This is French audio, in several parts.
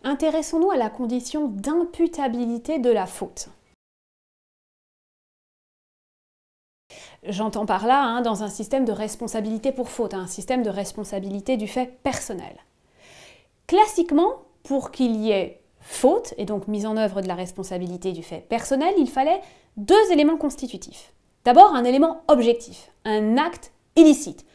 Intéressons-nous à la condition d'imputabilité de la faute. J'entends par là, dans un système de responsabilité pour faute, un système de responsabilité du fait personnel. Classiquement, pour qu'il y ait faute, et donc mise en œuvre de la responsabilité du fait personnel, il fallait deux éléments constitutifs. D'abord, un élément objectif, un acte illicite,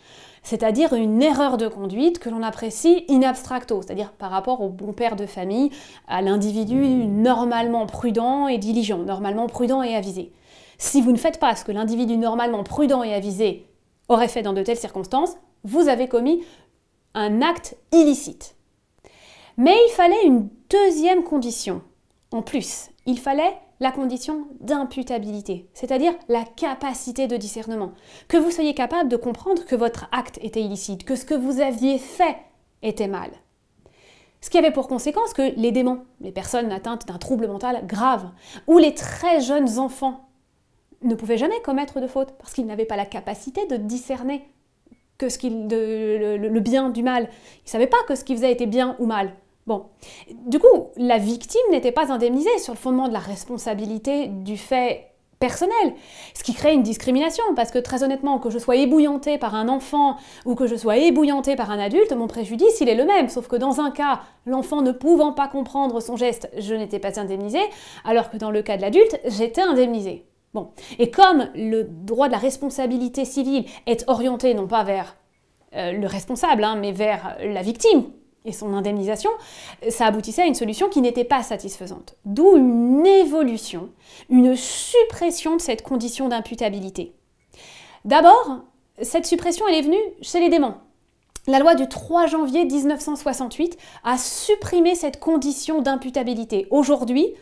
c'est-à-dire une erreur de conduite que l'on apprécie in abstracto, c'est-à-dire par rapport au bon père de famille, à l'individu normalement prudent et diligent, normalement prudent et avisé. Si vous ne faites pas ce que l'individu normalement prudent et avisé aurait fait dans de telles circonstances, vous avez commis un acte illicite. Mais il fallait une deuxième condition. En plus, il fallait la condition d'imputabilité, c'est-à-dire la capacité de discernement. Que vous soyez capable de comprendre que votre acte était illicite, que ce que vous aviez fait était mal. Ce qui avait pour conséquence que les déments, les personnes atteintes d'un trouble mental grave, ou les très jeunes enfants, ne pouvaient jamais commettre de faute, parce qu'ils n'avaient pas la capacité de discerner le bien du mal. Ils ne savaient pas que ce qu'ils faisaient était bien ou mal. Bon, du coup, la victime n'était pas indemnisée sur le fondement de la responsabilité du fait personnel, ce qui crée une discrimination, parce que très honnêtement, que je sois ébouillantée par un enfant ou que je sois ébouillantée par un adulte, mon préjudice, il est le même, sauf que dans un cas, l'enfant ne pouvant pas comprendre son geste, je n'étais pas indemnisée, alors que dans le cas de l'adulte, j'étais indemnisée. Bon. Et comme le droit de la responsabilité civile est orienté non pas vers le responsable, mais vers la victime et son indemnisation, ça aboutissait à une solution qui n'était pas satisfaisante. D'où une évolution, une suppression de cette condition d'imputabilité. D'abord, cette suppression elle est venue chez les déments. La loi du 3 janvier 1968 a supprimé cette condition d'imputabilité. Aujourd'hui,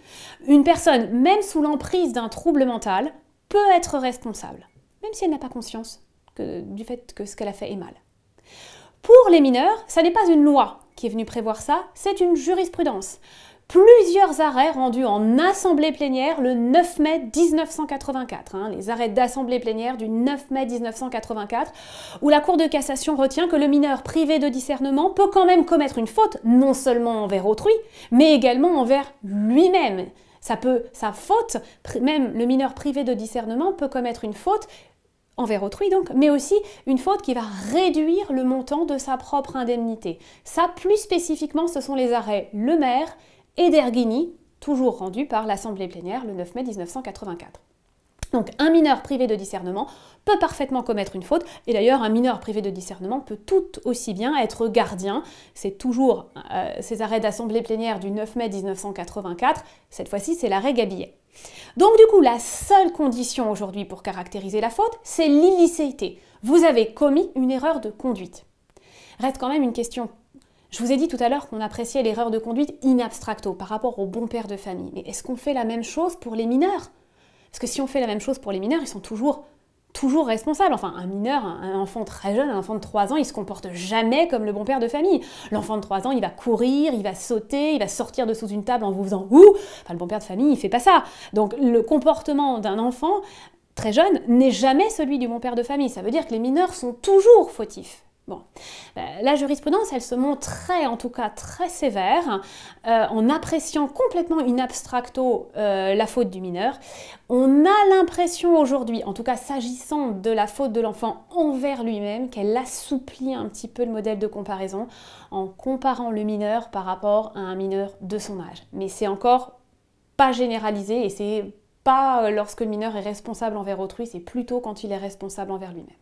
une personne, même sous l'emprise d'un trouble mental, peut être responsable, même si elle n'a pas conscience du fait que ce qu'elle a fait est mal. Pour les mineurs, ça n'est pas une loi qui est venue prévoir ça, c'est une jurisprudence. Plusieurs arrêts rendus en assemblée plénière le 9 mai 1984, les arrêts d'assemblée plénière du 9 mai 1984, où la Cour de cassation retient que le mineur privé de discernement peut quand même commettre une faute, non seulement envers autrui, mais également envers lui-même. Sa faute, même le mineur privé de discernement peut commettre une faute envers autrui donc, mais aussi une faute qui va réduire le montant de sa propre indemnité. Ça, plus spécifiquement, ce sont les arrêts Lemaire et Derghini, toujours rendus par l'Assemblée plénière le 9 mai 1984. Donc un mineur privé de discernement peut parfaitement commettre une faute, et d'ailleurs un mineur privé de discernement peut tout aussi bien être gardien. C'est toujours ces arrêts d'Assemblée plénière du 9 mai 1984, cette fois-ci c'est l'arrêt Gabillet. Donc du coup, la seule condition aujourd'hui pour caractériser la faute, c'est l'illicéité. Vous avez commis une erreur de conduite. Reste quand même une question. Je vous ai dit tout à l'heure qu'on appréciait l'erreur de conduite in abstracto par rapport au bon père de famille. Mais est-ce qu'on fait la même chose pour les mineurs? Parce que si on fait la même chose pour les mineurs, ils sont toujours responsables. Enfin, un mineur, un enfant très jeune, un enfant de 3 ans, il ne se comporte jamais comme le bon père de famille. L'enfant de 3 ans, il va courir, il va sauter, il va sortir de sous une table en vous faisant « ouh ». Enfin, le bon père de famille, il ne fait pas ça. Donc, le comportement d'un enfant très jeune n'est jamais celui du bon père de famille. Ça veut dire que les mineurs sont toujours fautifs. Bon, la jurisprudence, elle se montrait en tout cas très sévère en appréciant complètement in abstracto la faute du mineur. On a l'impression aujourd'hui, en tout cas s'agissant de la faute de l'enfant envers lui-même, qu'elle assouplit un petit peu le modèle de comparaison en comparant le mineur par rapport à un mineur de son âge. Mais c'est encore pas généralisé et c'est pas lorsque le mineur est responsable envers autrui, c'est plutôt quand il est responsable envers lui-même.